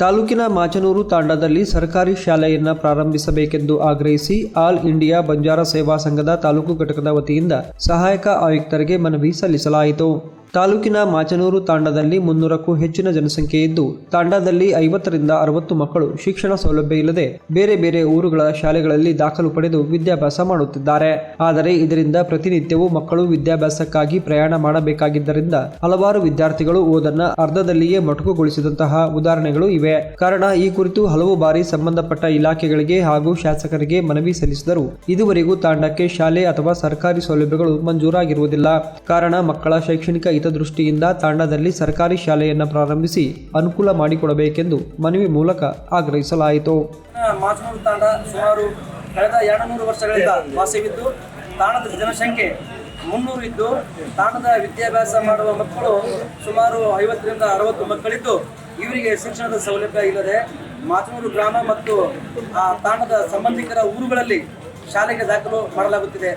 ತಾಲೂಕಿನ ಮಾಚನೂರು ತಾಂಡದಲ್ಲಿ ಸರ್ಕಾರಿ ಶಾಲೆಯನ್ನ ಪ್ರಾರಂಭಿಸಬೇಕೆಂದು ಆಗ್ರಹಿಸಿ ಆಲ್ ಇಂಡಿಯಾ ಬಂಜಾರ ಸೇವಾ ಸಂಘದ ತಾಲೂಕು ಘಟಕದ ವತಿಯಿಂದ ಸಹಾಯಕ ಆಯುಕ್ತರಿಗೆ ಮನವಿ ಸಲ್ಲಿಸಲಾಯಿತು. ತಾಲೂಕಿನ ಮಾಚನೂರು ತಾಂಡದಲ್ಲಿ 300ಕ್ಕೂ ಹೆಚ್ಚಿನ ಜನಸಂಖ್ಯೆ ಇದ್ದು, ತಾಂಡದಲ್ಲಿ 50ರಿಂದ 60 ಮಕ್ಕಳು ಶಿಕ್ಷಣ ಸೌಲಭ್ಯ ಇಲ್ಲದೆ ಬೇರೆ ಬೇರೆ ಊರುಗಳ ಶಾಲೆಗಳಲ್ಲಿ ದಾಖಲು ಪಡೆದು ವಿದ್ಯಾಭ್ಯಾಸ ಮಾಡುತ್ತಿದ್ದಾರೆ. ಆದರೆ ಇದರಿಂದ ಪ್ರತಿನಿತ್ಯವೂ ಮಕ್ಕಳು ವಿದ್ಯಾಭ್ಯಾಸಕ್ಕಾಗಿ ಪ್ರಯಾಣ ಮಾಡಬೇಕಾಗಿದ್ದರಿಂದ ಹಲವಾರು ವಿದ್ಯಾರ್ಥಿಗಳು ಓದನ್ನ ಅರ್ಧದಲ್ಲಿಯೇ ಮೊಟಕುಗೊಳಿಸಿದಂತಹ ಉದಾಹರಣೆಗಳು ಇವೆ. ಕಾರಣ ಈ ಕುರಿತು ಹಲವು ಬಾರಿ ಸಂಬಂಧಪಟ್ಟ ಇಲಾಖೆಗಳಿಗೆ ಹಾಗೂ ಶಾಸಕರಿಗೆ ಮನವಿ ಸಲ್ಲಿಸಿದರೂ ಇದುವರೆಗೂ ತಾಂಡಕ್ಕೆ ಶಾಲೆ ಅಥವಾ ಸರ್ಕಾರಿ ಸೌಲಭ್ಯಗಳು ಮಂಜೂರಾಗಿರುವುದಿಲ್ಲ. ಕಾರಣ ಮಕ್ಕಳ ಶೈಕ್ಷಣಿಕ ಹಿತದೃಷ್ಟಿಯಿಂದ ತಾಂಡದಲ್ಲಿ ಸರ್ಕಾರಿ ಶಾಲೆಯನ್ನು ಪ್ರಾರಂಭಿಸಿ ಅನುಕೂಲ ಮಾಡಿಕೊಡಬೇಕೆಂದು ಮನವಿ ಮೂಲಕ ಆಗ್ರಹಿಸಲಾಯಿತು. ಮಾಚನೂರು ತಾಂಡ ಸುಮಾರು ಕಳೆದ 200 ವರ್ಷಗಳಿಂದ ವಾಸವಿದ್ದು ತಾಂಡದ ಜನಸಂಖ್ಯೆ 300 ಇದ್ದು ತಾಂಡದ ವಿದ್ಯಾಭ್ಯಾಸ ಮಾಡುವ ಮಕ್ಕಳು ಸುಮಾರು 50ರಿಂದ 60 ಮಕ್ಕಳಿದ್ದು ಇವರಿಗೆ ಶಿಕ್ಷಣದ ಸೌಲಭ್ಯ ಇಲ್ಲದೆ ಮಾಚನೂರು ಗ್ರಾಮ ಮತ್ತು ಆ ತಾಂಡದ ಸಂಬಂಧಿಕರ ಊರುಗಳಲ್ಲಿ ಶಾಲೆಗೆ ದಾಖಲು ಮಾಡಲಾಗುತ್ತಿದೆ.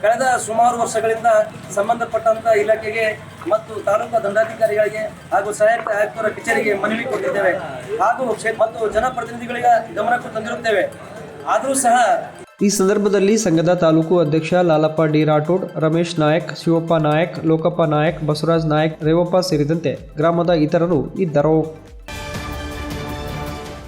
ಕಳೆದ ಸುಮಾರು ವರ್ಷಗಳಿಂದ ಸಂಬಂಧಪಟ್ಟಂತ ಇಲಾಖೆಗೆ ಮತ್ತು ತಾಲೂಕು ದಂಡಾಧಿಕಾರಿಗಳಿಗೆ ಹಾಗೂ ಸಹಾಯಕ ಆಯುಕ್ತರ ಕಚೇರಿಗೆ ಮನವಿ ಕೊಟ್ಟಿದ್ದೇವೆ ಹಾಗೂ ಮತ್ತು ಜನಪ್ರತಿನಿಧಿಗಳಿಗೆ ಗಮನಕ್ಕೂ ತಂದಿರುತ್ತೇವೆ. ಆದರೂ ಸಹ ಈ ಸಂದರ್ಭದಲ್ಲಿ ಸಂಘದ ತಾಲೂಕು ಅಧ್ಯಕ್ಷ ಲಾಲಪ್ಪ ಡಿ ರಾಠೋಡ್, ರಮೇಶ್ ನಾಯಕ್, ಶಿವಪ್ಪ ನಾಯಕ್, ಲೋಕಪ್ಪ ನಾಯಕ್, ಬಸವರಾಜ್ ನಾಯಕ್, ರೇವಪ್ಪ ಸೇರಿದಂತೆ ಗ್ರಾಮದ ಇತರರು ಇದ್ದರು.